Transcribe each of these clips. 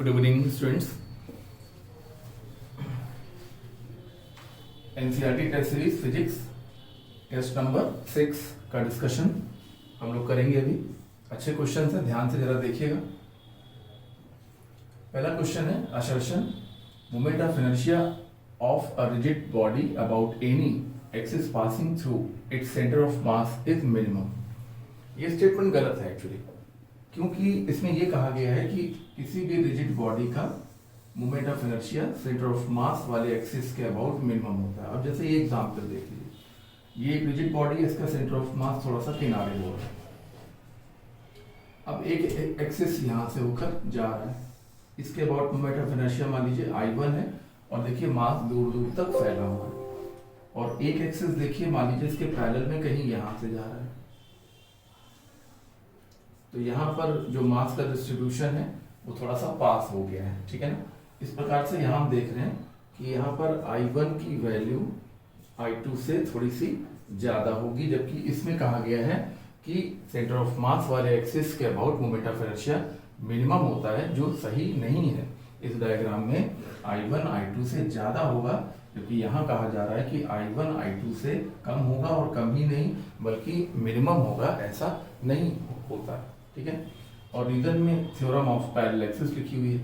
Good evening students. NCERT test series physics test number 6 का discussion हम लोग करेंगे। अभी अच्छे क्वेश्चन है, ध्यान से जरा देखिएगा। पहला क्वेश्चन है assertion moment of inertia of a rigid body about any axis passing through its centre of mass is minimum. ये स्टेटमेंट गलत है एक्चुअली, क्योंकि इसमें यह कहा गया है कि किसी भी रिजिड बॉडी का moment of inertia centre of मास वाले एक्सिस के अबाउट मिनिमम होता है। अब जैसे ये एग्जांपल देख लीजिए, ये एक रिजिड बॉडी है, इसका सेंटर ऑफ मास थोड़ा सा किनारे हो रहा है। अब एक एक्सिस यहां से होकर जा रहा है, इसके अबाउट मोमेंट ऑफ इनर्शिया मान लीजिए I1 है, और देखिए मास दूर दूर तक फैला हुआ है। और एक एक्सिस देखिए मान लीजिए इसके पैरेलल में कहीं यहां से जा रहा है, तो यहाँ पर जो मास का डिस्ट्रीब्यूशन है वो थोड़ा सा पास हो गया है, ठीक है ना। इस प्रकार से यहाँ हम देख रहे हैं कि यहाँ पर I1 की वैल्यू I2 से थोड़ी सी ज्यादा होगी, जबकि इसमें कहा गया है कि सेंटर ऑफ मास वाले एक्सिस के about moment of inertia minimum होता है, जो सही नहीं है। इस डायग्राम में I1 I2 से ज्यादा होगा, क्योंकि यहाँ कहा जा रहा है कि I1 I2 से कम होगा, और कम ही नहीं बल्कि मिनिमम होगा, ऐसा नहीं होता, ठीक है। और रीजन में थ्योरम ऑफ पैरेलल एक्सिस लिखी हुई है,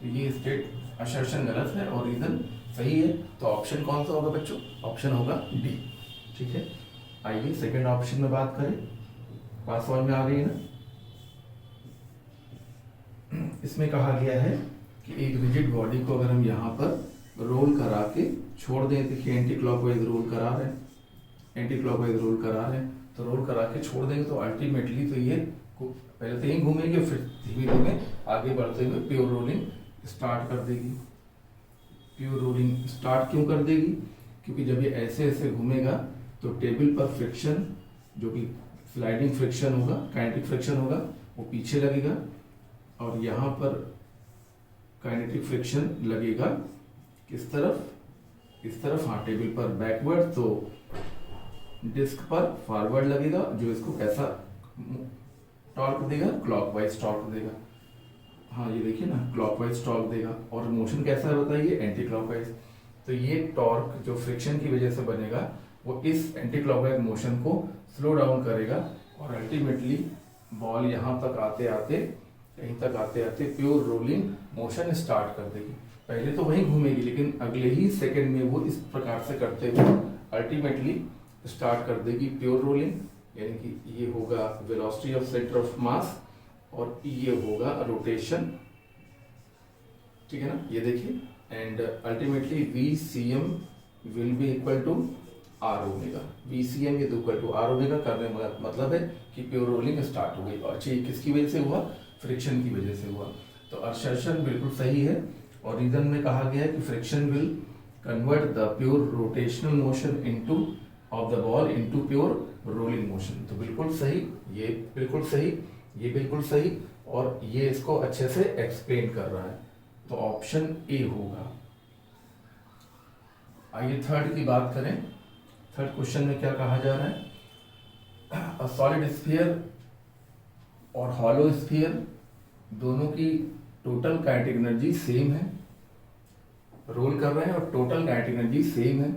तो ये स्टेट असर्शन गलत है और रीजन सही है। तो ऑप्शन कौन सा होगा बच्चों? ऑप्शन होगा डी, ठीक है। आइए सेकंड ऑप्शन में बात करें। बात समझ में आ गई ना। इसमें कहा गया है कि एक रिजिड बॉडी को अगर हम यहाँ पर रोल करा के छोड़ दें, देखिए एंटी क्लॉकवाइज रोल करा रहे हैं, एंटी क्लॉकवाइज रोल करा रहे हैं, तो रोल करा के छोड़ देंगे तो अल्टीमेटली तो ये पहले तो यहीं घूमेंगे, फिर धीमे धीमे आगे बढ़ते हुए प्योर रोलिंग स्टार्ट कर देगी। प्योर रोलिंग स्टार्ट क्यों कर देगी? क्योंकि जब ये ऐसे ऐसे घूमेगा तो टेबल पर फ्रिक्शन, जो कि स्लाइडिंग फ्रिक्शन होगा, काइनेटिक फ्रिक्शन होगा, वो पीछे लगेगा, और यहाँ पर काइनेटिक फ्रिक्शन लगेगा किस तरफ? इस तरफ, हाँ, टेबल पर बैकवर्ड, तो डिस्क पर फॉरवर्ड लगेगा, जो इसको कैसा टॉर्क देगा? क्लॉकवाइज टॉर्क देगा। हाँ, ये देखिए ना, क्लॉकवाइज टॉर्क देगा। और मोशन कैसा है बताइए? Anti clockwise. तो ये टॉर्क जो फ्रिक्शन की वजह से बनेगा वो इस एंटी क्लॉकवाइज मोशन को स्लो डाउन करेगा, और अल्टीमेटली बॉल यहाँ तक आते आते, कहीं तक आते आते प्योर रोलिंग मोशन स्टार्ट कर देगी। पहले तो वहीं घूमेगी, लेकिन अगले ही सेकेंड में वो इस प्रकार से करते हुए अल्टीमेटली स्टार्ट कर देगी प्योर रोलिंग, यानी कि ये होगा velocity of centre of mass, और ये होगा रोटेशन, ठीक है ना। ये देखिए, and ultimately VCM will be equal to R omega. VCM is equal to R omega करने का मतलब है कि प्योर रोलिंग स्टार्ट हो गई। और अच्छा, ये किसकी वजह से हुआ? फ्रिक्शन की वजह से हुआ। तो असर्शन बिल्कुल सही है, और रीजन में कहा गया है कि friction will convert the pure rotational motion into of the ball into pure rolling motion. तो बिल्कुल सही, ये बिल्कुल सही, ये बिल्कुल सही, और ये इसको अच्छे से एक्सप्लेन कर रहा है। तो ऑप्शन ए होगा। आइए थर्ड की बात करें। थर्ड क्वेश्चन में क्या कहा जा रहा है? अ सॉलिड स्फीयर और हॉलो स्फीयर दोनों की टोटल काइनेटिक एनर्जी सेम है, रोल कर रहे हैं और टोटल काइनेटिक एनर्जी सेम है।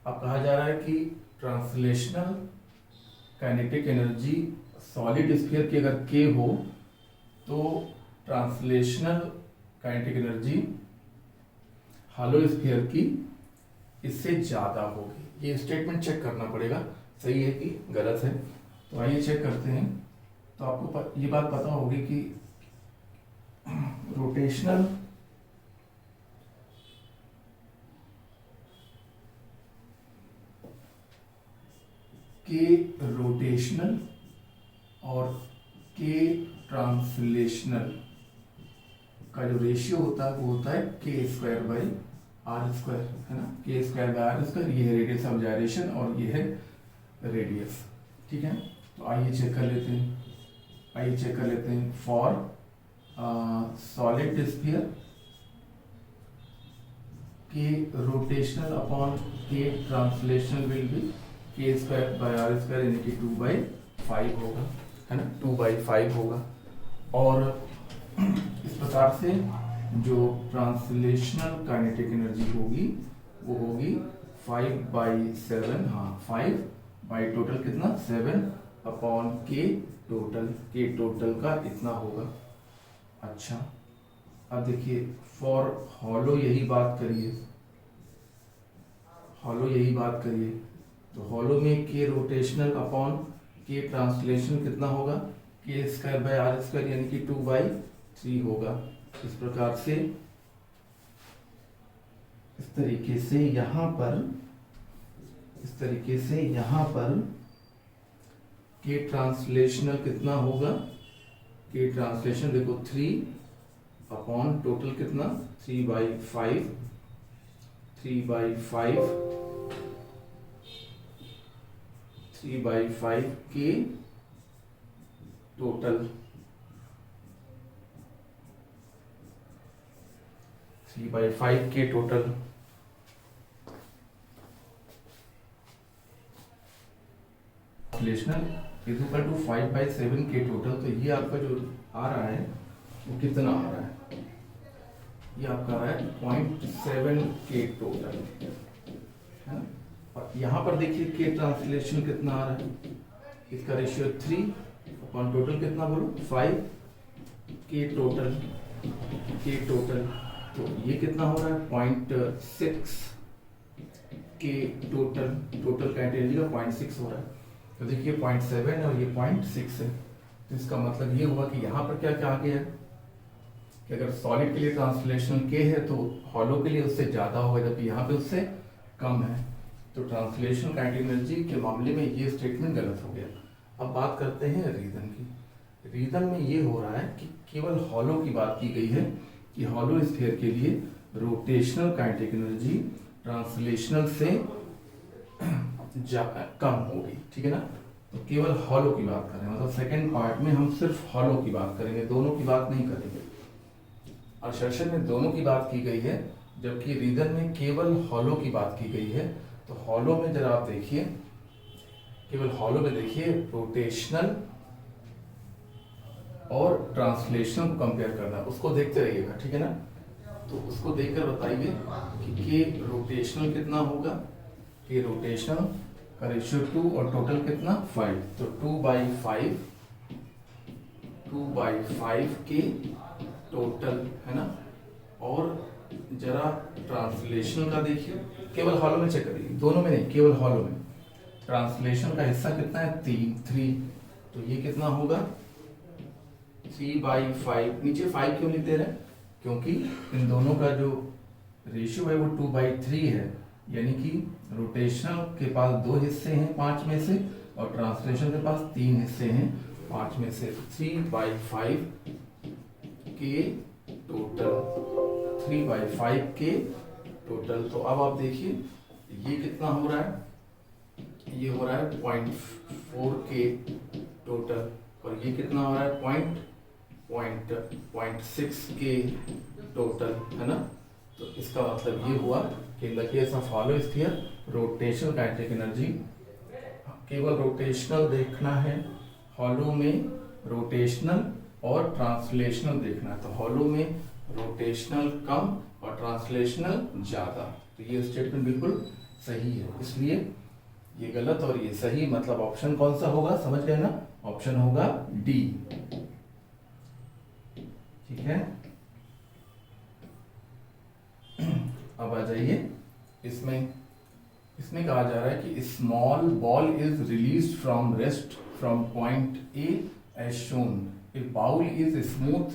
अब कहा जा रहा है कि translational kinetic energy solid sphere की अगर K हो, तो translational kinetic energy hollow sphere की इससे ज्यादा होगी। ये स्टेटमेंट चेक करना पड़ेगा, सही है कि गलत है। तो आइए चेक करते हैं। तो आपको ये बात पता होगी कि रोटेशनल के रोटेशनल और के ट्रांसलेशनल का जो रेशियो होता है वो होता है K²/R², है ना। K²/R², ये है रेडियस ऑफ जायरेशन और ये है रेडियस, ठीक है। तो आइए चेक कर लेते हैं। For solid sphere K rotational upon K translational will be K²/R² यानी कि 2/5 होगा, है ना, 2/5 होगा। और इस प्रकार से जो ट्रांसलेशनल काइनेटिक एनर्जी होगी वो होगी 5/7, हाँ 5 टोटल कितना 7 अपॉन के टोटल का इतना होगा। अच्छा अब देखिए फॉर हॉलो यही बात करिए, तो हॉलो में के रोटेशनल अपॉन के ट्रांसलेशन कितना होगा, के स्क्वायर बाय आर स्क्वायर यानी कि 2/3 होगा। इस प्रकार से इस तरीके से यहाँ पर के ट्रांसलेशनल कितना होगा, के ट्रांसलेशन देखो 3 अपॉन टोटल कितना 3/5 के टोटल 3/5 के total translational is equal to 5/7 के टोटल। तो ये आपका जो आ रहा है वो कितना आ रहा है, ये आपका आ रहा है 0.7 के टोटल है ना। और यहाँ पर देखिए के ट्रांसलेशन कितना आ रहा है, इसका रेशियो 3 अपॉन टोटल कितना बोलो 5 के टोटल तो ये कितना हो रहा है 0.6 के टोटल का एनर्जी का 0.6 हो रहा है। तो देखिए 0.7 है और ये 0.6 है, तो इसका मतलब ये हुआ कि यहाँ पर क्या क्या आ गया है कि अगर सॉलिड के लिए ट्रांसलेशन के है तो हॉलो के लिए उससे ज्यादा होगा, जबकि यहाँ पे उससे कम है। तो ट्रांसलेशन काइनेटिक एनर्जी के मामले में ये स्टेटमेंट गलत हो गया। अब बात करते हैं रीजन की। रीजन में ये हो रहा है कि केवल हॉलो की बात की गई है कि हॉलो स्फीयर के लिए रोटेशनल काइनेटिक एनर्जी ट्रांसलेशनल से कम होगी, ठीक है ना। तो केवल हॉलो की बात करें, मतलब सेकंड पार्ट में हम सिर्फ हॉलो की बात करेंगे, दोनों की बात नहीं करेंगे। असर्शन में दोनों की बात की गई है, जबकि रीजन में केवल हॉलो की बात की गई है। तो हॉलो में जरा आप देखिए, केवल हॉलो में देखिए रोटेशनल और ट्रांसलेशनल को कंपेयर करना, उसको देखते रहिएगा, ठीक है ना। तो उसको देखकर बताइए कि के रोटेशनल कितना होगा, के रोटेशनल का रेशियो 2 और टोटल कितना 5, तो 2/5 के टोटल है ना। और जरा ट्रांसलेशन का देखिए, केवल हॉलो में चेक करिए, दोनों में नहीं, केवल हॉलो में ट्रांसलेशन का हिस्सा कितना है 3, तो ये कितना होगा 3/5। नीचे 5 क्यों लिख दे रहे हैं, क्योंकि इन दोनों का जो रेशियो है वो 2/3 है, यानी कि रोटेशनल के पास 2 हिस्से हैं 5 में से और ट्रांसलेशन के पास 3 हिस्से हैं 5 में से। 3/5 के टोटल तो अब आप देखिए ये कितना हो रहा है, ये हो रहा है 0.4 के टोटल, और ये कितना हो रहा है 0.6 के टोटल है ना। तो इसका मतलब ये हुआ कि in the case of hollow sphere rotational kinetic energy, केवल रोटेशनल देखना है, हॉलो में रोटेशनल और ट्रांसलेशनल देखना है। तो हॉलो में रोटेशनल कम और ट्रांसलेशनल ज्यादा, तो ये स्टेटमेंट बिल्कुल सही है। इसलिए ये गलत और ये सही, मतलब ऑप्शन कौन सा होगा, समझ गए ना, ऑप्शन होगा डी, ठीक है। अब आ जाइए इसमें कहा जा रहा है कि small ball is released from rest from point A as shown, if ball is smooth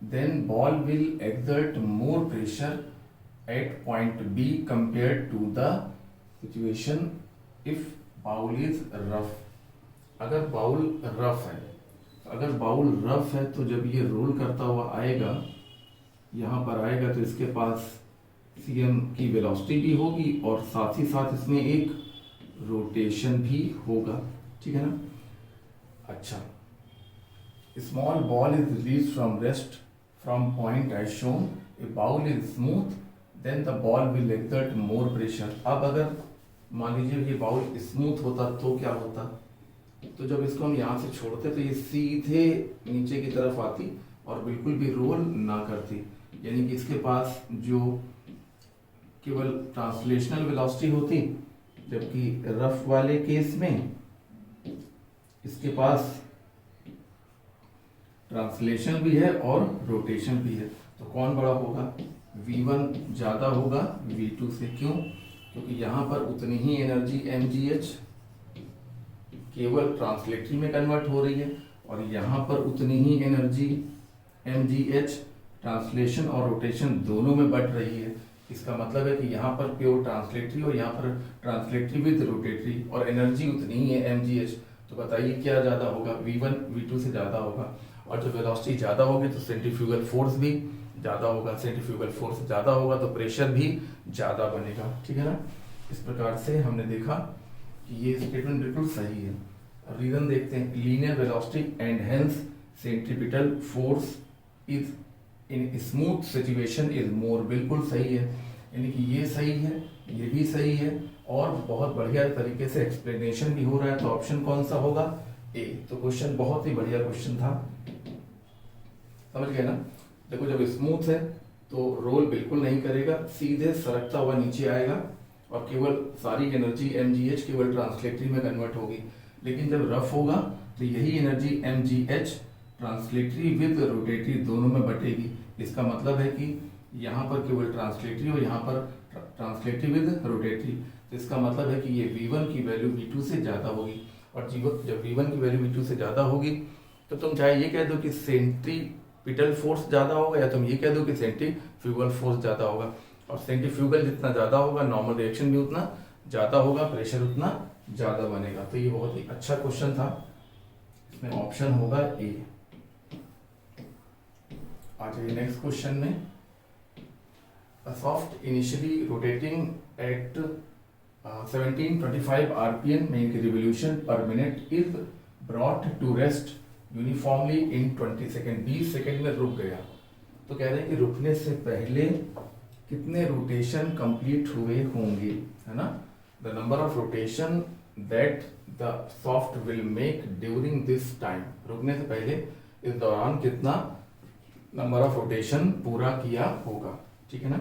then ball will exert more pressure at point B compared to the situation if bowl is rough। अगर bowl rough है तो जब ये role करता हुआ आएगा, यहाँ पर आएगा तो इसके पास cm की वेलोसिटी भी होगी और साथ ही साथ इसमें एक रोटेशन भी होगा, ठीक है ना। अच्छा, small ball is release from rest from point as shown, if bowl is smooth then the ball will exert more pressure। अब अगर मान लीजिए ये बाउल स्मूथ होता तो क्या होता, तो जब इसको हम यहाँ से छोड़ते तो ये सीधे नीचे की तरफ आती और बिल्कुल भी रोल ना करती, यानी कि इसके पास जो केवल ट्रांसलेशनल वेलोसिटी होती, जबकि रफ वाले केस में इसके पास ट्रांसलेशन भी है और रोटेशन भी है। तो कौन बड़ा होगा? V1 ज़्यादा होगा V2 से। क्यों? क्योंकि यहाँ पर उतनी ही एनर्जी mgh केवल ट्रांसलेटरी में कन्वर्ट हो रही है और यहाँ पर उतनी ही एनर्जी mgh ट्रांसलेशन और रोटेशन दोनों में बट रही है। इसका मतलब है कि यहाँ पर प्योर ट्रांसलेटरी और यहाँ पर ट्रांसलेटरी विद रोटेटरी, और एनर्जी उतनी ही है mgh। तो बताइए क्या ज़्यादा होगा? V1 V2 से ज़्यादा होगा। और जब वेलोसिटी ज़्यादा होगी तो सेंट्रीफ्यूगल फोर्स भी ज़्यादा होगा। सेंट्रीफ्यूगल फोर्स ज़्यादा होगा तो प्रेशर भी ज़्यादा बनेगा। ठीक है ना? इस प्रकार से हमने देखा कि ये स्टेटमेंट बिल्कुल सही है। रीजन देखते हैं। Linear velocity and hence centripetal force is in smooth situation is more. बिल्कुल सही है, यानी कि ये सही है, ये भी सही है और बहुत बढ़िया तरीके से एक्सप्लेनेशन भी हो रहा है। तो ऑप्शन कौन सा होगा? ए। तो क्वेश्चन बहुत ही बढ़िया क्वेश्चन था, समझ गए ना? देखो जब स्मूथ है तो रोल बिल्कुल नहीं करेगा, सीधे सरकता हुआ नीचे आएगा और केवल सारी एनर्जी mgh केवल ट्रांसलेटरी में कन्वर्ट होगी। लेकिन जब रफ होगा तो यही energy mgh translatory with rotatory दोनों में बटेगी। इसका मतलब है कि यहाँ पर केवल ट्रांसलेटरी और यहाँ पर ट्रांसलेटरी विद रोटेटरी। तो इसका मतलब है कि ये V1 की वैल्यू V2 से ज़्यादा होगी, और जब V1 की वैल्यू V2 से ज़्यादा होगी तो तुम चाहे ये कह दो कि सेंट्रीपिटल फोर्स ज़्यादा होगा, या तुम ये कह दो कि सेंट्रीफ्यूगल फोर्स ज़्यादा होगा। और सेंट्रीफ्यूगल जितना ज़्यादा होगा नॉर्मल रिएक्शन भी उतना ज़्यादा होगा, प्रेशर उतना ज़्यादा बनेगा। तो ये बहुत ही अच्छा क्वेश्चन था, इसमें ऑप्शन होगा ए। आ जाइए नेक्स्ट क्वेश्चन में। A soft initially rotating at 1725 rpm make revolution per minute is brought to rest uniformly in 20 second. 20 second में रुक गया। तो कह रहे हैं कि रुकने से पहले कितने रोटेशन कंप्लीट हुए होंगे, है ना? The number of rotation that the soft will make during this time. रुकने से पहले इस दौरान कितना नंबर ऑफ रोटेशन पूरा किया होगा। ठीक है ना?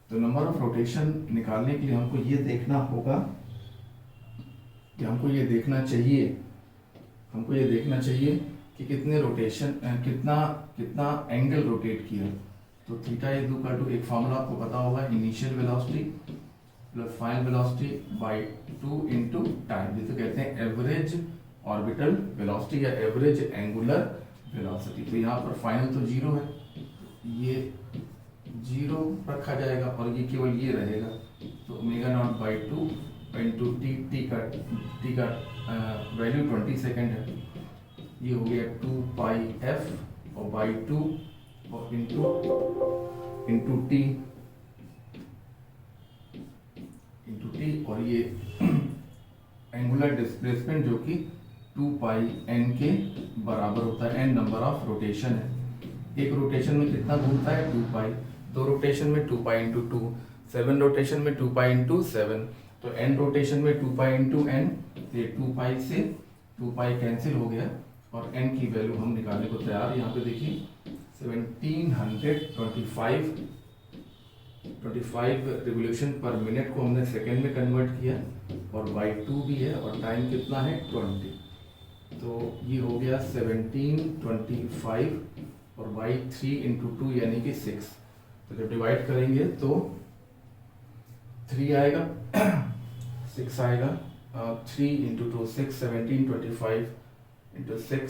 तो नंबर ऑफ रोटेशन निकालने के लिए हमको ये देखना होगा कि हमको ये देखना चाहिए कि कितने रोटेशन कितना एंगल रोटेट किया। तो थीटा इज इक्वल टू, एक फार्मूला आपको पता होगा, initial velocity plus final velocity bye 2 into time, जिसे कहते हैं एवरेज ऑर्बिटल वेलोसिटी या एवरेज एंगुलर वेलोसिटी। तो यहाँ पर फाइनल तो 0 है, ये 0 रखा जाएगा और ये केवल ये रहेगा। तो omega naught by 2 into T का वैल्यू 20 सेकेंड है, ये हो गया 2 पाई एफ और बाई 2 और इंटू टी और ये एंगुलर डिस्प्लेसमेंट जो कि 2 पाई एन के बराबर होता है। एन नंबर ऑफ रोटेशन है। एक रोटेशन में कितना घूमता है? 2 पाई। 2 रोटेशन में 2 पाई इंटू 2, 7 रोटेशन में 2 पाई इंटू 7, तो n रोटेशन में 2 पाई इंटू n, ये 2 पाई से 2 पाई कैंसिल हो गया और n की वैल्यू हम निकालने को तैयार। यहाँ पे देखिए 1725 रिवोल्यूशन पर मिनट को हमने सेकेंड में कन्वर्ट किया और बाई 2 भी है और टाइम कितना है? 20। तो ये हो गया 1725 और बाई 3 इंटू 2 यानी कि 6। तो जब डिवाइड करेंगे तो 3 आएगा 6 आएगा, 3 into 2 6, 1725 into 6,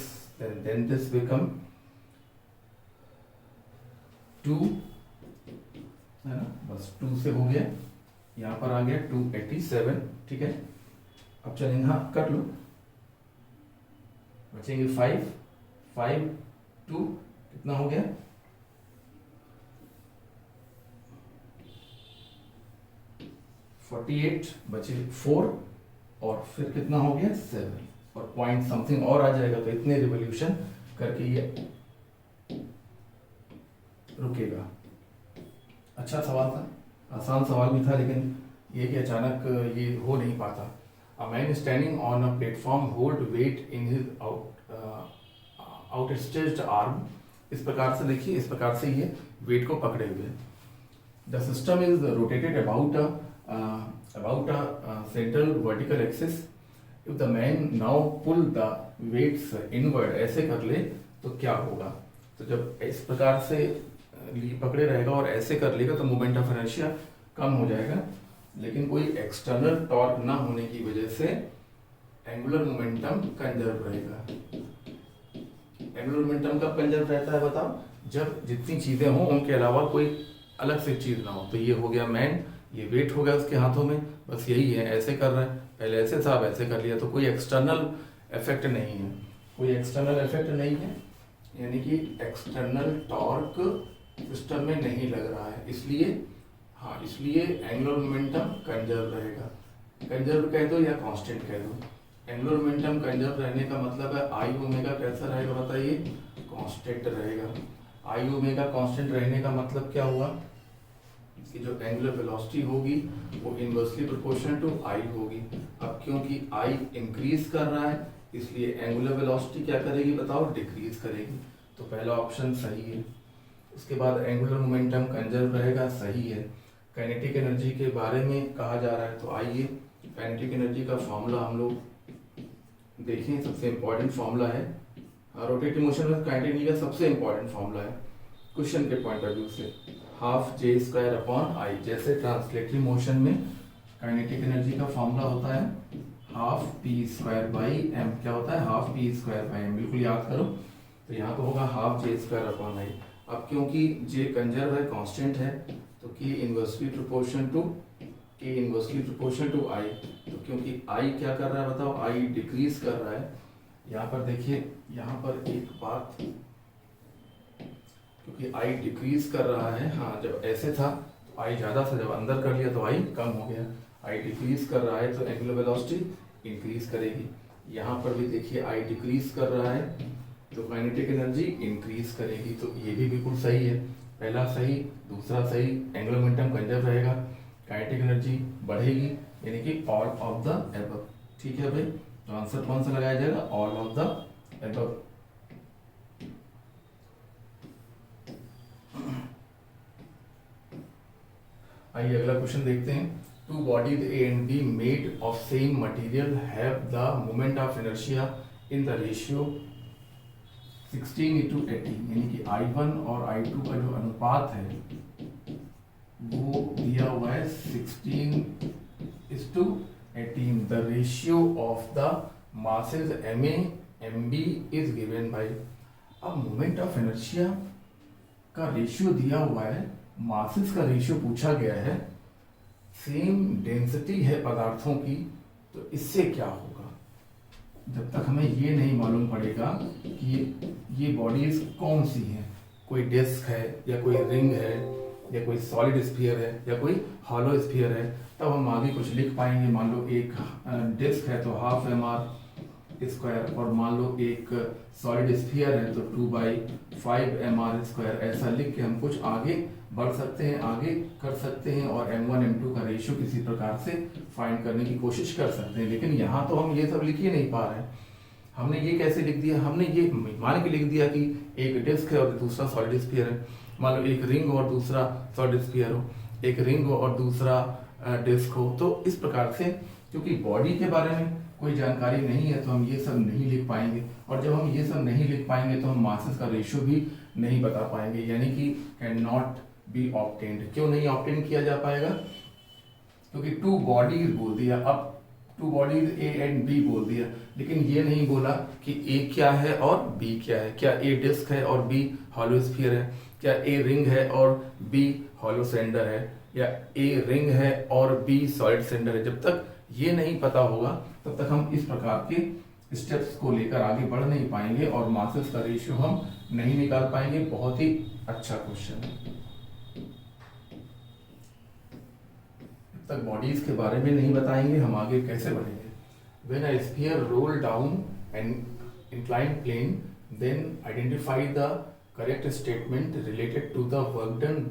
then this become 2, है ना? बस 2 से हो गया, यहाँ पर आ गया 287। ठीक है, अब चलेंगे, हाँ कर लो, बचेंगे 5 5 2 कितना हो गया? 48 बचे 4 और फिर कितना हो गया? 7 और पॉइंट समथिंग और आ जाएगा। तो इतने रिवोल्यूशन करके ये रुकेगा। अच्छा सवाल था, आसान सवाल भी था, लेकिन ये कि अचानक ये हो नहीं पाता। A man standing on a platform hold weight in his outstretched arm इस प्रकार से देखिए, इस प्रकार से ये वेट को पकड़े हुए हैं। The system is rotated about a central vertical axis. If the man now pull the weights inward, ऐसे कर ले तो क्या होगा? तो जब इस प्रकार से पकड़े रहेगा और ऐसे कर लेगा तो मोमेंट ऑफ इनर्शिया कम हो जाएगा, लेकिन कोई एक्सटर्नल टॉर्क ना होने की वजह से एंगुलर मोमेंटम कंजर्व रहेगा। एंगुलर मोमेंटम कब कंजर्व रहता है बताओ? जब जितनी चीजें हों उनके अलावा कोई अलग से चीज ना हो। तो ये हो गया मैन, ये वेट हो गया उसके हाथों में, बस यही है, ऐसे कर रहा है, पहले ऐसे था अब ऐसे कर लिया, तो कोई एक्सटर्नल इफेक्ट नहीं है, कोई एक्सटर्नल इफेक्ट नहीं है, यानी कि एक्सटर्नल टॉर्क सिस्टम में नहीं लग रहा है, इसलिए हाँ, इसलिए एंगुलर मोमेंटम कंजर्व रहेगा। कंजर्व कह दो या कांस्टेंट कह दो, एंगुलर मोमेंटम कंजर्व रहने का मतलब है आई ओमेगा कैसा रहेगा बताइए? कांस्टेंट रहेगा। आई ओमेगा कांस्टेंट रहने का मतलब क्या हुआ कि जो एंगुलर वेलोसिटी होगी वो इनवर्सली प्रोपोर्शनल टू आई होगी। अब क्योंकि आई इंक्रीज कर रहा है इसलिए एंगुलर वेलोसिटी क्या करेगी बताओ? डिक्रीज करेगी। तो पहला ऑप्शन सही है। उसके बाद एंगुलर मोमेंटम कंजर्व रहेगा, सही है। काइनेटिक एनर्जी के बारे में कहा जा रहा है, तो आइए काइनेटिक एनर्जी का फॉर्मूला हम लोग देखें। सबसे इंपॉर्टेंट फॉर्मूला है, रोटेटिंग मोशन में काइनेटिक एनर्जी का सबसे इंपॉर्टेंट फॉर्मूला है क्वेश्चन के पॉइंट ऑफ व्यू से, half J square upon I. जैसे ट्रांसलेटरी मोशन में काइनेटिक एनर्जी का फॉर्मूला होता है half P square by M. क्या होता है? Half P square by M, बिल्कुल याद करो। तो यहाँ तो होगा half J square upon I. अब क्योंकि जे कंजर्व है, कांस्टेंट है, तो के इनवर्सली प्रोपोर्शनल टू आई। तो क्योंकि आई क्या कर रहा है बताओ? आई डिक्रीज कर रहा है। यहाँ पर देखिए, यहाँ पर एक बात, क्योंकि आई डिक्रीज कर रहा है, हाँ, जब ऐसे था तो आई ज्यादा था, जब अंदर कर लिया तो आई कम हो गया। आई डिक्रीज कर रहा है तो एंगुलर वेलोसिटी इंक्रीज करेगी। यहाँ पर भी देखिए आई डिक्रीज कर रहा है तो काइनेटिक एनर्जी इंक्रीज करेगी। तो ये भी बिल्कुल सही है, पहला सही, दूसरा सही। एंगुलर मोमेंटम कंजर्व रहेगा, काइनेटिक एनर्जी बढ़ेगी, यानी कि ऑल ऑफ द एबव। ठीक है भाई, तो आंसर कौन सा लगाया जाएगा? All of the above. आइए अगला क्वेश्चन देखते हैं। To bodies A and be made of same material have the moment of inertia in the ratio 16:18, यानी कि I1 और I2 का जो अनुपात है वो दिया हुआ है 16:18। The ratio of the masses MA MB is given by. अब मोमेंट ऑफ इनर्शिया का रेशियो दिया हुआ है, मासेस का रेशियो पूछा गया है, सेम डेंसिटी है पदार्थों की, तो इससे क्या होगा? जब तक हमें ये नहीं मालूम पड़ेगा कि ये बॉडीज कौन सी हैं, कोई डिस्क है या कोई रिंग है या कोई सॉलिड स्फीयर है या कोई हॉलो स्फीयर है, तब हम आगे कुछ लिख पाएंगे। मान लो एक डिस्क है तो हाफ mr स्क्वायर, और मान लो एक सॉलिड स्फीयर है तो 2/5 mr स्क्वायर। ऐसा लिख के हम कुछ आगे बढ़ सकते हैं, आगे कर सकते हैं, और m1 m2 का रेशियो किसी प्रकार से फाइंड करने की कोशिश कर सकते हैं। लेकिन यहाँ तो हम ये सब लिख ही नहीं पा रहे हैं। हमने ये कैसे लिख दिया? हमने ये मान के लिख दिया कि एक डिस्क है और दूसरा सॉलिड स्फीयर है। मान लो एक रिंग और दूसरा सॉलिड स्फीयर हो, एक रिंग और दूसरा डिस्क हो। तो इस प्रकार से क्योंकि बॉडी के बारे में कोई जानकारी नहीं है तो हम ये सब नहीं लिख पाएंगे, और जब हम ये सब नहीं लिख पाएंगे तो हम मासेस का रेशियो भी नहीं बता पाएंगे, यानी कि कैन नॉट बी ऑब्टेन्ड। क्यों नहीं ऑब्टेन किया जा पाएगा? क्योंकि टू बॉडीज बोल दिया, अब two bodies A and B बोल दिया, लेकिन ये नहीं बोला कि ए क्या है और बी क्या है। क्या ए डिस्क है और बी हॉलो स्फीयर है? क्या ए रिंग है और बी हॉलो सिलेंडर है? या ए रिंग है और बी सॉलिड सिलेंडर है? जब तक ये नहीं पता होगा तब तक हम इस प्रकार के स्टेप्स को लेकर आगे बढ़ नहीं पाएंगे और मासेस का रेशियो हम नहीं निकाल पाएंगे। बहुत ही अच्छा क्वेश्चन है। जब तक बॉडीज के बारे में नहीं बताएंगे हम आगे कैसे बढ़ेंगे? When a sphere roll down an inclined plane, then identify the correct statement related to the work done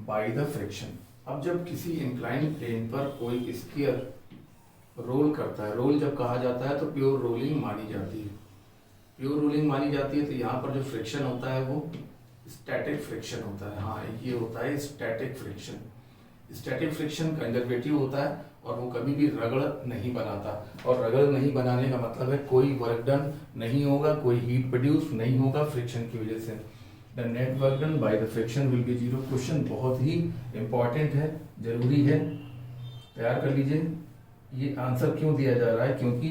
by the friction. अब जब किसी इंक्लाइन प्लेन पर कोई स्फीयर रोल करता है, रोल जब कहा जाता है तो प्योर रोलिंग मानी जाती है। प्योर रोलिंग मानी जाती है तो यहाँ पर जो फ्रिक्शन होता है वो स्टैटिक फ्रिक्शन होता है। हाँ, ये होता है static friction. Static friction conservative होता है और वो कभी भी रगड़ नहीं बनाता, और रगड़ नहीं बनाने का मतलब है कोई वर्क डन नहीं होगा, कोई हीट प्रोड्यूस नहीं होगा फ्रिक्शन की वजह से। The net work done by the friction will be zero. Question बहुत ही इंपॉर्टेंट है, जरूरी है, तैयार कर लीजिए। ये आंसर क्यों दिया जा रहा है, क्योंकि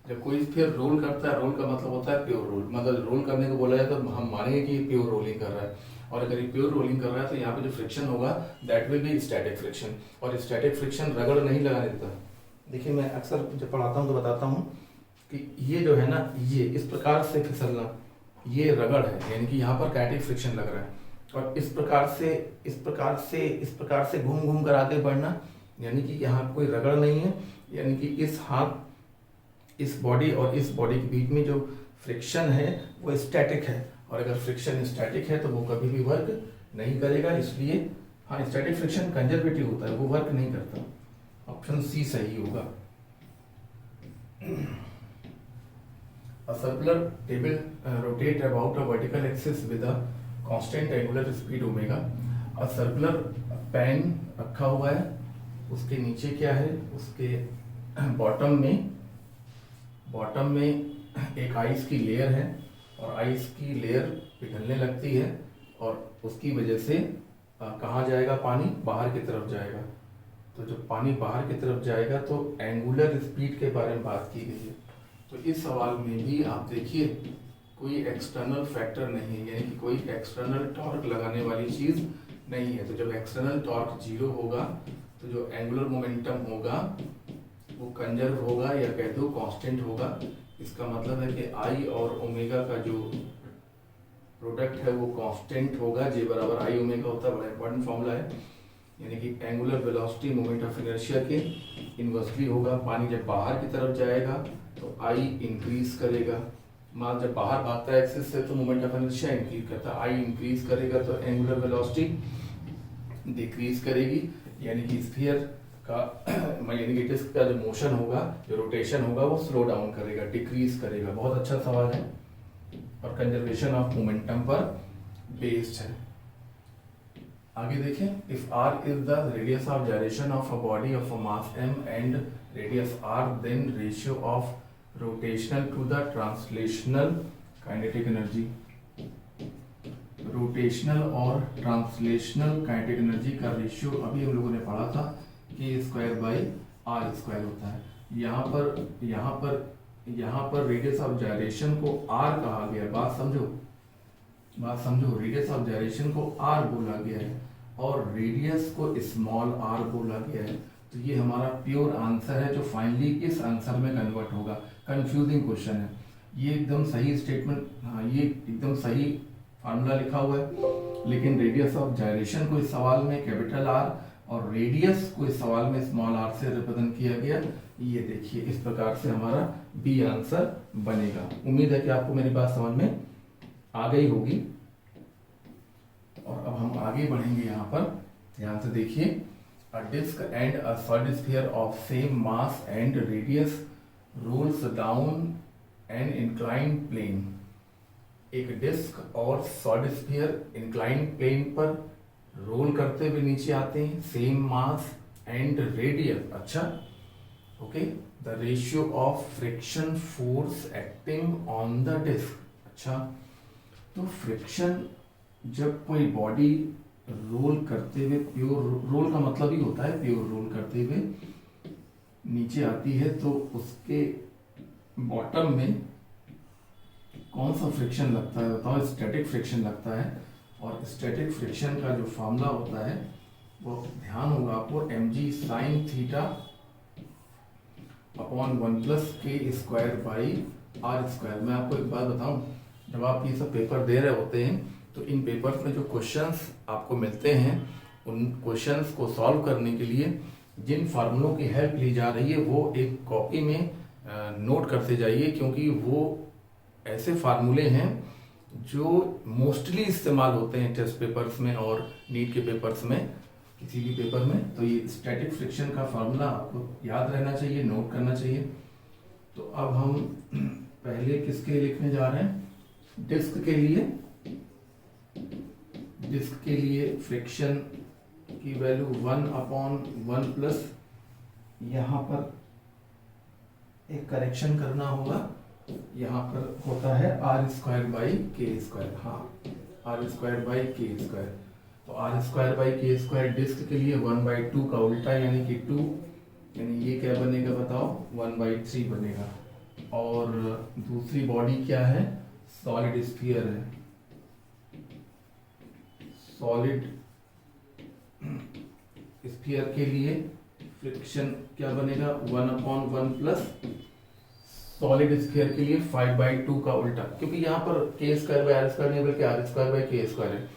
जब कोई फिर रोल करता है, रोल का मतलब होता है प्योर रोल, मतलब रोल करने को बोला जाए तो हम मानेंगे कि ये प्योर रोलिंग कर रहा है, और अगर ये प्योर रोलिंग कर रहा है तो यहाँ पे जो फ्रिक्शन होगा that will be static friction, और स्टैटिक फ्रिक्शन रगड़ नहीं लगाने देता। देखिए मैं अक्सर जब पढ़ाता हूँ तो बताता हूँ कि ये जो है ना, ये इस प्रकार से फिसलना ये रगड़ है, यानी कि यहाँ पर काइनेटिक फ्रिक्शन लग रहा है, और इस प्रकार से घूम घूम कर आगे बढ़ना, यानी कि यहाँ कोई रगड़ नहीं है, यानी कि इस हाथ, इस बॉडी और इस बॉडी के बीच में जो फ्रिक्शन है वो स्टैटिक है, और अगर फ्रिक्शन स्टैटिक है तो वो कभी भी वर्क नहीं करेगा। इसलिए हाँ, स्टैटिक फ्रिक्शन कंजर्वेटिव होता है, वो वर्क नहीं करता। ऑप्शन सी सही होगा। A circular table rotate about a vertical axis with a constant angular speed omega. A circular pan रखा हुआ है, उसके नीचे क्या है, उसके बॉटम में एक आइस की लेयर है, और आइस की लेयर पिघलने लगती है, और उसकी वजह से कहाँ जाएगा पानी, बाहर की तरफ जाएगा। तो जब पानी बाहर की तरफ जाएगा तो एंगुलर स्पीड के बारे में बात की गई है। तो इस सवाल में भी आप देखिए कोई एक्सटर्नल फैक्टर नहीं है, यानी कि कोई एक्सटर्नल टॉर्क लगाने वाली चीज नहीं है। तो जब एक्सटर्नल टॉर्क जीरो होगा तो जो एंगुलर मोमेंटम होगा वो कंजर्व होगा, या कह दो कांस्टेंट होगा। इसका मतलब है कि आई और ओमेगा का जो प्रोडक्ट है वो कांस्टेंट होगा, जे बराबर आई ओमेगा होता है, बड़ा इंपॉर्टेंट फॉर्मूला है। यानी कि angular velocity moment of inertia के इनवर्सली होगा। पानी जब बाहर की तरफ जाएगा तो आई इंक्रीज करेगा, मान जब बाहर भागता है एक्सिस से तो मोमेंट ऑफ इनर्शिया इंक्रीज करता है, आई इंक्रीज करेगा तो एंगुलर वेलोसिटी डिक्रीज करेगी, यानी कि स्फीयर का यानी कि डिस्क का जो मोशन होगा, जो रोटेशन होगा वो स्लो डाउन करेगा, डिक्रीज करेगा। बहुत अच्छा सवाल है और कंजर्वेशन ऑफ मोमेंटम पर बेस्ड है। आगे देखें, if r is the radius of gyration of a body of a mass m and radius r, then ratio of rotational to the translational kinetic energy. Rotational और translational kinetic energy का ratio अभी हम लोगों ने पढ़ा था कि square by R square होता है। यहाँ पर रेडियस ऑफ जायरेशन को आर कहा गया। बात समझो, रेडियस ऑफ जायरेशन को आर बोला गया है और रेडियस को स्मॉल आर बोला गया है। तो ये हमारा प्योर आंसर है जो फाइनली इस आंसर में कन्वर्ट होगा। कंफ्यूजिंग क्वेश्चन है ये, एकदम सही स्टेटमेंट, हाँ ये एकदम सही फार्मूला लिखा हुआ है, लेकिन रेडियस ऑफ जायरेशन को इस सवाल में कैपिटल आर और रेडियस को इस सवाल में स्मॉल आर से रिप्रेजेंट किया गया। ये देखिए इस प्रकार से हमारा बी आंसर बनेगा। उम्मीद है कि आपको मेरी बात समझ में आ गई होगी। और अब हम आगे बढ़ेंगे। यहाँ पर ध्यान से देखिए, a disk and a solid sphere of same mass and radius rolls down an inclined plane. एक डिस्क और सॉलिड स्फीयर इंक्लाइंड प्लेन पर रोल करते हुए नीचे आते हैं, सेम मास एंड रेडियस। अच्छा, okay, the ratio of friction force acting on the disk. अच्छा, तो फ्रिक्शन जब कोई बॉडी रोल करते हुए, प्योर रोल का मतलब ही होता है प्योर रोल करते हुए नीचे आती है, तो उसके बॉटम में कौन सा फ्रिक्शन लगता है बताओ? स्टैटिक फ्रिक्शन लगता है। और स्टैटिक फ्रिक्शन का जो फार्मूला होता है वो ध्यान होगा आपको, mg sin theta upon 1+k² by R square. मैं आपको एक बात बताऊं, जब आप ये सब पेपर दे रहे होते हैं तो इन पेपर्स में जो क्वेश्चंस आपको मिलते हैं उन क्वेश्चंस को सॉल्व करने के लिए जिन फार्मूलों की हेल्प ली जा रही है वो एक कॉपी में नोट करते जाइए, क्योंकि वो ऐसे फार्मूले हैं जो मोस्टली इस्तेमाल होते हैं टेस्ट पेपर्स में और नीट के पेपर्स में, किसी भी पेपर में। तो ये स्टैटिक फ्रिक्शन का फार्मूला आपको याद रहना चाहिए, नोट करना चाहिए। तो अब हम पहले किसके लिए लिखने जा रहे हैं, डिस्क के लिए। डिस्क के लिए फ्रिक्शन की वैल्यू 1/1 प्लस, यहाँ पर एक करेक्शन करना होगा, यहाँ पर होता है r²/k²। हाँ, r²/k²। तो r²/k² डिस्क के लिए 1/2 का उल्टा यानी कि 2, यानी ये क्या बनेगा बताओ, 1/3 बनेगा। और दूसरी बॉडी क्या है, सॉलिड स्फीयर है। सॉलिड स्फीयर के लिए फ्रिक्शन क्या बनेगा, 1/1 प्लस, सॉलिड स्फीयर के लिए 5/2 का उल्टा, क्योंकि यहाँ पर k²/r² नहीं बल्कि r²/k² है।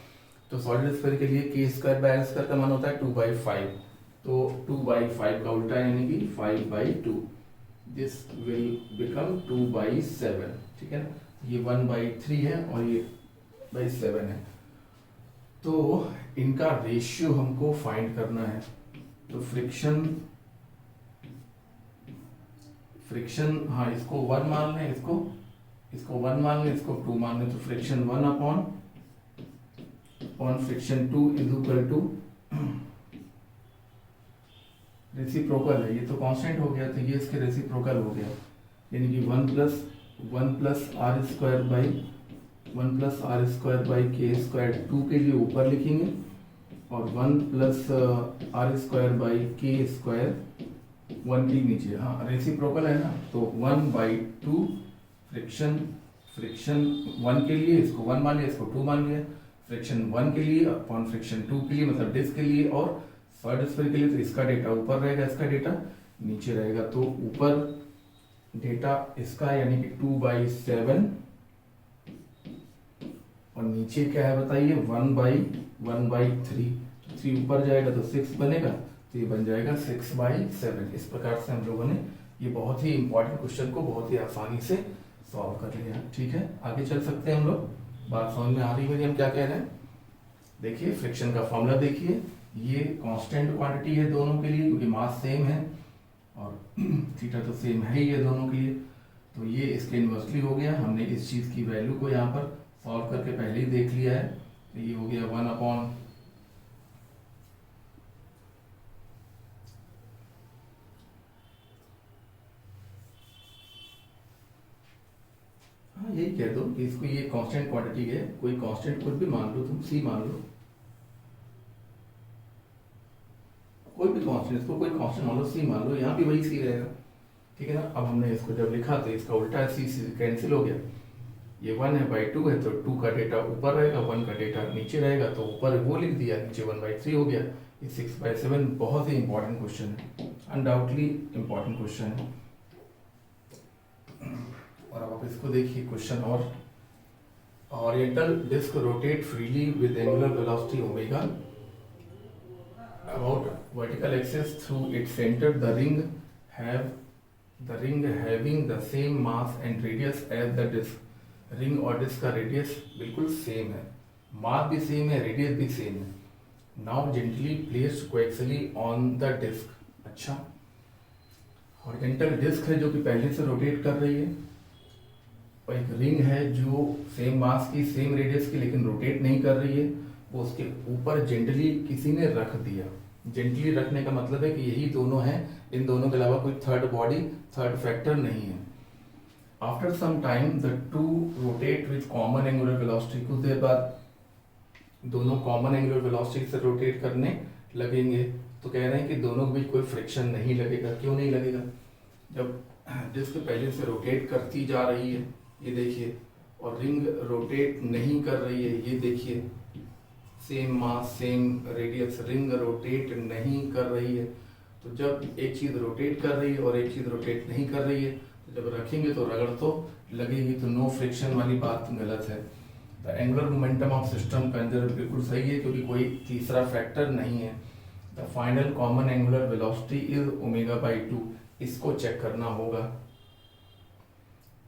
तो सॉलिड स्फीयर के लिए k²/r² का मान होता है 2/5, तो 2/5 का उल्टा यानी कि 5/2। दिस विल बिकम 2/7, ठीक है ना। ये 1/3 है और ये 7 है। तो इनका रेशियो हमको फाइंड करना है। तो फ्रिक्शन, हाँ, इसको 1 मान लें, इसको 1 मान लें, इसको 2 मान लें। तो friction 1/, friction 2 is equal to, reciprocal है, ये तो कांस्टेंट हो गया, तो ये इसके रेसिप्रोकल हो गया, यानी कि 1 प्लस r²/k², 2 के लिए ऊपर लिखेंगे, और 1 प्लस r²/k², 1 के नीचे। हाँ, रेसिप्रोकल है ना, तो 1/2 फ्रिक्शन 1 के लिए, इसको 1 मान लिया, इसको 2 मान लिया, फ्रिक्शन 1 के लिए अपॉन फ्रिक्शन 2 के लिए, मतलब डिस्क के लिए, और सॉलिड स्फीयर के लिए तो इसका डेटा ऊपर रहेगा, इसका डेटा नीचे रहेगा। तो ऊपर डेटा इसका यानी कि 2/7, और नीचे क्या है बताइए, 1/3। 3 ऊपर जाएगा तो 6 बनेगा, तो ये बन जाएगा 6/7। इस प्रकार से हम लोगों ने ये बहुत ही इंपॉर्टेंट क्वेश्चन को बहुत ही आसानी से सॉल्व कर लिया। ठीक है, आगे चल सकते हैं हम लोग। बात समझ में आ रही है हम क्या कह रहे हैं। देखिए फ्रिक्शन का फॉर्मूला देखिए, ये कांस्टेंट क्वांटिटी है दोनों के लिए, क्योंकि मास सेम है और थीटा तो सेम है ही है दोनों के लिए। तो ये इसके इन्वर्सली हो गया। हमने इस चीज की वैल्यू को यहाँ पर सॉल्व करके पहले ही देख लिया है। तो ये हो गया 1/, हाँ यही कह दो कि इसको ये कांस्टेंट क्वांटिटी है, कोई कांस्टेंट कुछ भी मान लो, तुम सी मान लो, कोई भी कांस्टेंट, इसको कोई कांस्टेंट मान लो, सी मान लो, यहाँ भी वही सी रहेगा। ठीक है ना। अब हमने इसको जब लिखा तो इसका उल्टा है, सी कैंसिल हो गया। ये 1/2 है तो 2 का डेटा ऊपर रहेगा, 1 का डेटा नीचे रहेगा, तो ऊपर वो लिख दिया, नीचे 1/3 हो गया। ये 6/7 बहुत ही इंपॉर्टेंट क्वेश्चन है, अनडाउटली इंपॉर्टेंट क्वेश्चन है। और अब आप इसको देखिए क्वेश्चन और, oriental disc rotate freely with angular velocity omega about vertical axis through its center. The ring having the same mass and radius as the disk. Ring और disk का radius बिल्कुल सेम है, मास भी same है, radius भी same है। Now gently placed coaxially on the disk. अच्छा, horizontal disk है जो कि पहले से रोटेट कर रही है, और एक रिंग है जो सेम मास की सेम रेडियस की लेकिन रोटेट नहीं कर रही है, वो उसके ऊपर जेंटली किसी ने रख दिया। जेंटली रखने का मतलब है कि यही दोनों हैं, इन दोनों के अलावा कोई थर्ड बॉडी, थर्ड फैक्टर नहीं है। After some time the two rotate with common angular velocity. कुछ देर बाद दोनों कॉमन एंगुलर वेलोसिटी से रोटेट करने लगेंगे। तो कह रहे हैं कि दोनों के बीच कोई फ्रिक्शन नहीं लगेगा। क्यों नहीं लगेगा? जब डिस्क पहले से रोटेट करती जा रही है, ये देखिए, और रिंग रोटेट नहीं कर रही है, ये देखिए, same mass same radius, ring rotate नहीं कर रही है। तो जब एक चीज रोटेट कर रही है और एक चीज रोटेट नहीं कर रही है, तो जब रखेंगे तो रगड़ तो लगेगी, तो नो फ्रिक्शन वाली बात गलत है। The angular momentum of system conserve बिल्कुल सही है, क्योंकि कोई तीसरा फैक्टर नहीं है। The final common angular velocity is ω/2। इसको चेक करना होगा,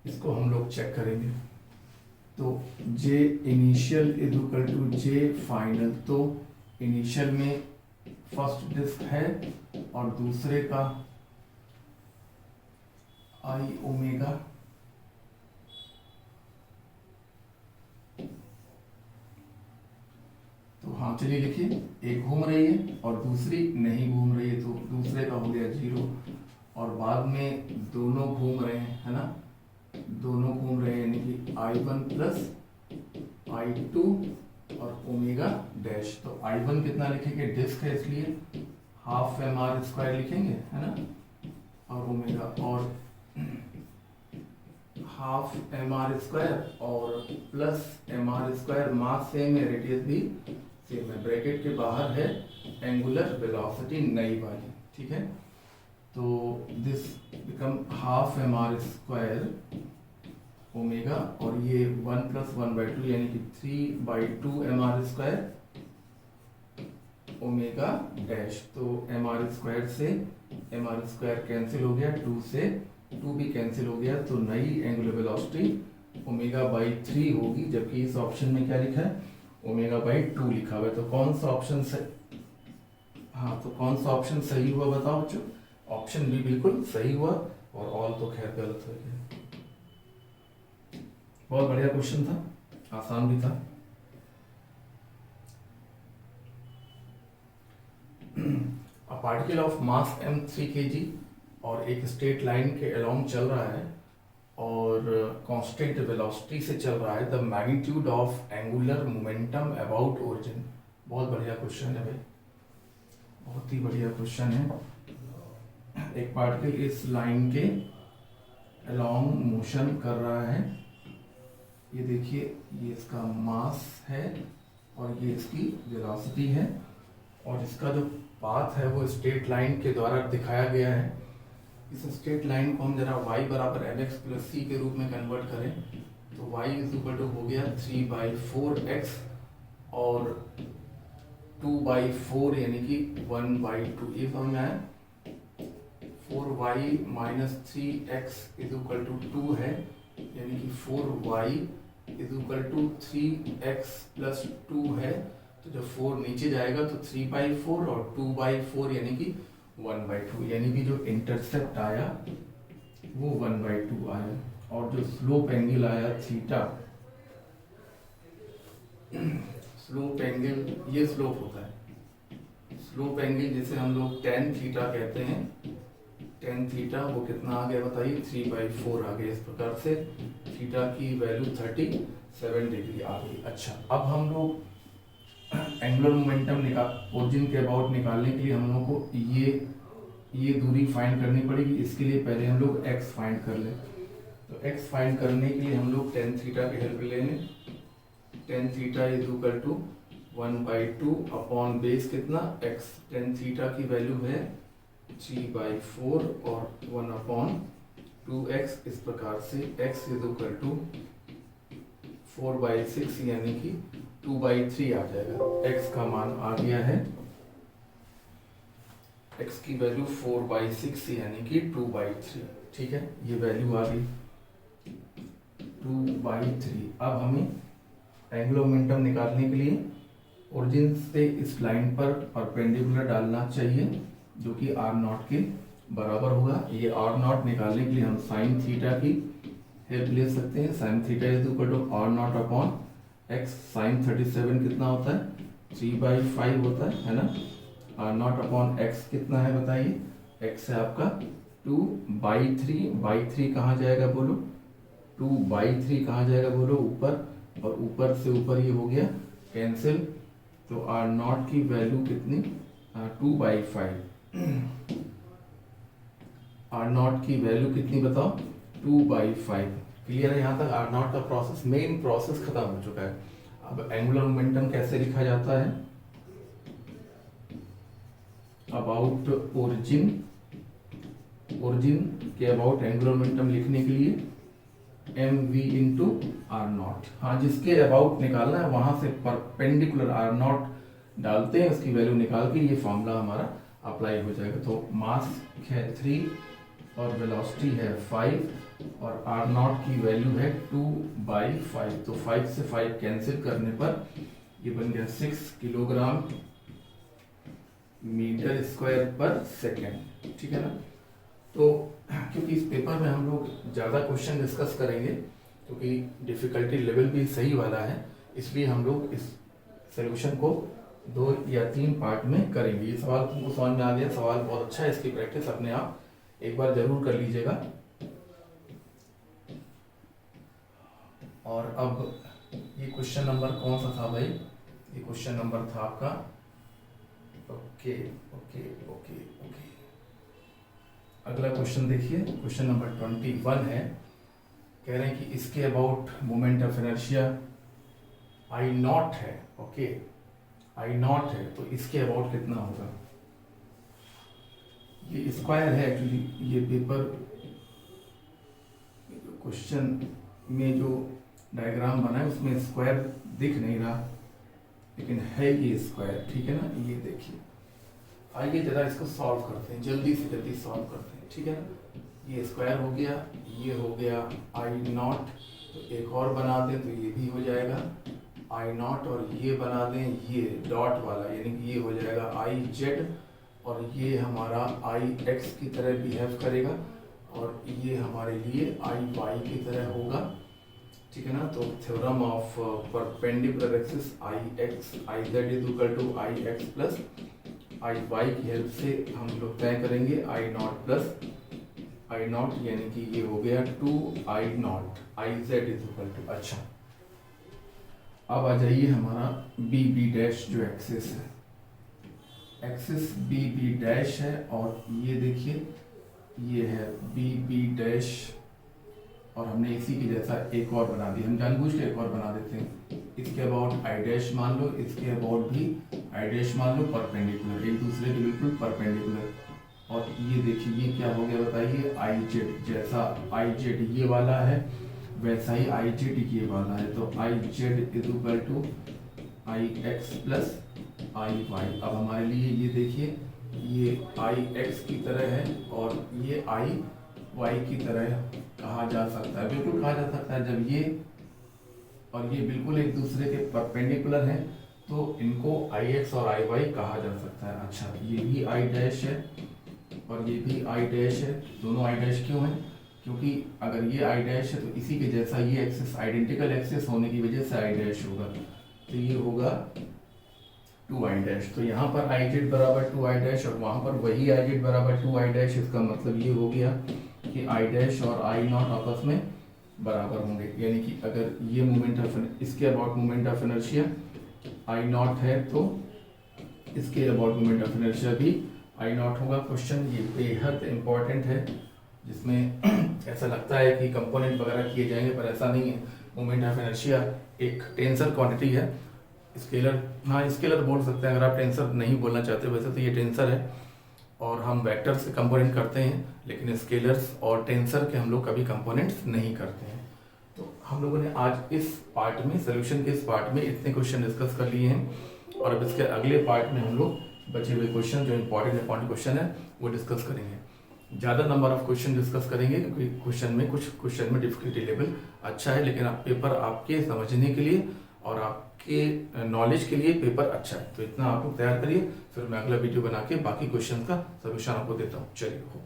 इसको हम लोग चेक करेंगे। तो J initial is equal to J final. तो इनिशियल में फर्स्ट डिस्क है और दूसरे का I ओमेगा, चलिए लिखिए, एक घूम रही है और दूसरी नहीं घूम रही है, तो दूसरे का हो गया 0, और बाद में दोनों घूम रहे हैं, है ना, दोनों घूम रहे हैं, यानी कि I1 प्लस I2 और ओमेगा डैश। तो I1 कितना लिखेंगे, डिस्क है इसलिए हाफ mr² लिखेंगे, है ना, और ओमेगा और हाफ mr² और प्लस mr², मास सेम है, रेडियस भी सेम है, ब्रैकेट के बाहर है एंगुलर वेलोसिटी नई वाली, ठीक है। तो this become half mr² omega, और ये 1 + 1/2 यानी कि 3/2 mr² ओमेगा डैश। तो mr² से mr² कैंसिल हो गया, 2 से 2 भी कैंसिल हो गया, तो नई एंगुलर वेलोसिटी ω/3 होगी, जबकि इस ऑप्शन में क्या लिखा है, ω/2 लिखा हुआ है। तो कौन सा ऑप्शन सही, हाँ, तो कौन सा ऑप्शन सही हुआ बताओ बच्चों। ऑप्शन बी बिल्कुल सही हुआ, और ऑल तो खैर गलत हो गया। बहुत बढ़िया क्वेश्चन था, आसान भी था। A particle of mass m 3 kg और एक स्ट्रेट लाइन के अलोंग चल रहा है और कांस्टेंट वेलोसिटी से चल रहा है, the magnitude of angular momentum about origin. बहुत बढ़िया क्वेश्चन है भाई, बहुत ही बढ़िया क्वेश्चन है। एक पार्टिकल इस लाइन के अलोंग मोशन कर रहा है, ये देखिए, ये इसका मास है और ये इसकी वेलोसिटी है, और इसका जो पाथ है वो स्ट्रेट लाइन के द्वारा दिखाया गया है। इस स्ट्रेट लाइन को हम जरा y = mx + c के रूप में कन्वर्ट करें, तो y = हो गया 3/4x और 2/4 यानी कि 1/2, ये समझ में आया। 4y - 3x = 2 है, यानी कि 4y = 3x + 2 है, तो जब 4 नीचे जाएगा तो 3/4 और 2/4 यानी कि 1/2, यानी कि जो इंटरसेप्ट आया वो 1/2 आया, और जो स्लोप एंगल आया थीटा, स्लोप एंगल, ये स्लोप होता है, स्लोप एंगल जिसे हम लोग tan थीटा कहते हैं, tan थीटा वो कितना आ गया बताइए, 3/4 आ गया। इस प्रकार से थीटा की वैल्यू 37 डिग्री आ गई। अच्छा, अब हम लोग एंगुलर मोमेंटम ओरिजिन के अबाउट निकालने के लिए हम लोग को ये दूरी फाइंड करनी पड़ेगी। इसके लिए पहले हम लोग x फाइंड कर लें। तो x फाइंड करने के लिए हम लोग tan थीटा की हेल्प लेंगे। tan थीटा = 1/2 अपॉन बेस कितना x। tan थीटा की वैल्यू है 3/4 और 1/2x। इस प्रकार से x = 4/6 यानी कि 2/3 आ जाएगा। x का मान आ गया है, x की वैल्यू 4/6 यानी कि 2/3, ठीक है, ये वैल्यू आ गई 2/3। अब हमें एंगुलर मोमेंटम निकालने के लिए ओरिजिन से इस लाइन पर परपेंडिकुलर डालना चाहिए, जो कि r0 के बराबर होगा। ये r0 निकालने के लिए हम साइन थीटा की हेल्प ले सकते हैं। Sine theta = r0/x। साइन 37 कितना होता है, 3/5 होता है ना। r0/x कितना है बताइए, x है आपका 2/3। कहाँ जाएगा बोलो, 2/3 कहाँ जाएगा बोलो, ऊपर, और ऊपर से ऊपर ये हो गया कैंसिल। तो r0 की वैल्यू कितनी, 2/5। r0 की वैल्यू कितनी बताओ, 2/5। क्लियर है, यहाँ तक r0 का प्रोसेस, मेन प्रोसेस खत्म हो चुका है। अब एंगुलर मोमेंटम कैसे लिखा जाता है, अबाउट ओरिजिन, ओरिजिन के अबाउट एंगुलर मोमेंटम लिखने के लिए mv × r0। हाँ, जिसके अबाउट निकालना है वहां से परपेंडिकुलर r0 डालते हैं, उसकी वैल्यू निकाल के ये फॉर्मूला हमारा अप्लाई हो जाएगा। तो मास है 3 और वेलोसिटी है 5 और r0 की वैल्यू है 2/5। तो 5 से 5 कैंसिल करने पर ये बन गया 6 किलोग्राम मीटर स्क्वायर पर सेकेंड, ठीक है ना। तो क्योंकि इस पेपर में हम लोग ज़्यादा क्वेश्चन डिस्कस करेंगे, क्योंकि डिफिकल्टी लेवल भी सही वाला है, इसलिए हम लोग इस सॉल्यूशन को 2 या 3 पार्ट में करेंगे। ये सवाल तुमको समझ में आ गया, सवाल बहुत अच्छा है, इसकी प्रैक्टिस अपने आप एक बार जरूर कर लीजिएगा। और अब ये क्वेश्चन नंबर कौन सा था भाई? ये क्वेश्चन नंबर था आपका, ओके ओके ओके ओके। अगला क्वेश्चन देखिए, क्वेश्चन नंबर 21 है। कह रहे हैं कि इसके about moment of inertia I not है, ओके आई नॉट है, तो इसके अबाउट कितना होगा? ये स्क्वायर है एक्चुअली, ये पेपर क्वेश्चन में जो डायग्राम बना है उसमें स्क्वायर दिख नहीं रहा, लेकिन है ये स्क्वायर, ठीक है ना। ये देखिए, आइए जरा इसको सॉल्व करते हैं, जल्दी से जल्दी सॉल्व करते हैं, ठीक है ना। ये स्क्वायर हो गया, ये हो गया आई नॉट, तो एक और बना दें तो ये भी हो जाएगा आई नॉट, और ये बना दें ये डॉट वाला, यानी कि ये हो जाएगा आई जेड, और ये हमारा आई एक्स की तरह बिहेव करेगा, और ये हमारे लिए आई वाई की तरह होगा, ठीक है ना। तो theorem of perpendicular axis I X I Z is equal to I X plus I Y की हेल्प से हम लोग तय करेंगे I naught plus I naught, यानी कि ये हो गया 2 I naught I Z is equal to. अच्छा, अब आ जाइए हमारा बी बी डैश जो एक्सिस है, एक्सिस बी बी डैश है, और ये देखिए ये है बी बी डैश, और हमने इसी के जैसा एक और बना दिया, हम जानबूझ के एक और बना देते हैं। इसके अबाउट आई डैश मान लो, इसके अबाउट भी आई डैश मान लो, परपेंडिकुलर, एक दूसरे के बिल्कुल परपेंडिकुलर। और ये देखिए ये क्या हो गया बताइए, आई जेड, जैसा आई जेड ये वाला है वैसा ही आई जेड ये वाला है, तो I Z is equal to I X plus I Y. अब हमारे लिए ये देखिए ये आई एक्स की तरह है और ये आई वाई की तरह कहा जा सकता है, बिल्कुल कहा जा सकता है। जब ये और ये बिल्कुल एक दूसरे के परपेंडिकुलर हैं तो इनको आई एक्स और आई वाई कहा जा सकता है। अच्छा, ये भी आई डैश है और ये भी आई डैश है, दोनों आई डैश क्यों है? क्योंकि अगर ये आई डैश है तो इसी के जैसा ये एक्सिस आइडेंटिकल एक्सिस होने की वजह से आई डैश होगा, तो ये होगा 2 आई डैश। तो यहाँ पर आई जेड बराबर 2 आई डैश और वहाँ पर वही आई जेड बराबर 2 आई डैश। इसका मतलब ये हो गया कि आई डैश और आई नॉट आपस में बराबर होंगे, यानी कि अगर ये मोमेंट ऑफ इसके about moment of inertia I not है तो इसके अबाउट मोमेंट ऑफ इनर्शिया भी आई नॉट होगा। क्वेश्चन ये बेहद इंपॉर्टेंट है, जिसमें ऐसा लगता है कि कंपोनेंट वगैरह किए जाएंगे, पर ऐसा नहीं है। मोमेंट ऑफ इनर्शिया एक टेंसर क्वांटिटी है, स्केलर, हाँ स्केलर बोल सकते हैं अगर आप टेंसर नहीं बोलना चाहते। वैसे तो ये टेंसर है और हम वेक्टर से कंपोनेंट करते हैं, लेकिन स्केलर्स और टेंसर के हम लोग कभी कंपोनेंट्स नहीं करते हैं। तो हम लोगों ने आज इस पार्ट में, सोल्यूशन के इस पार्ट में इतने क्वेश्चन डिस्कस कर लिए हैं, और अब इसके अगले पार्ट में हम लोग बचे हुए क्वेश्चन जो इंपॉर्टेंट क्वेश्चन है वो डिस्कस करेंगे। ज़्यादा नंबर ऑफ क्वेश्चन डिस्कस करेंगे क्योंकि कुछ क्वेश्चन में डिफिकल्टी लेवल अच्छा है, लेकिन आप पेपर आपके समझने के लिए और आपके नॉलेज के लिए पेपर अच्छा है। तो इतना आप लोग तैयार करिए, फिर मैं अगला वीडियो बना के बाकी क्वेश्चन का सोल्यूशन आपको देता हूँ। चलिए हो।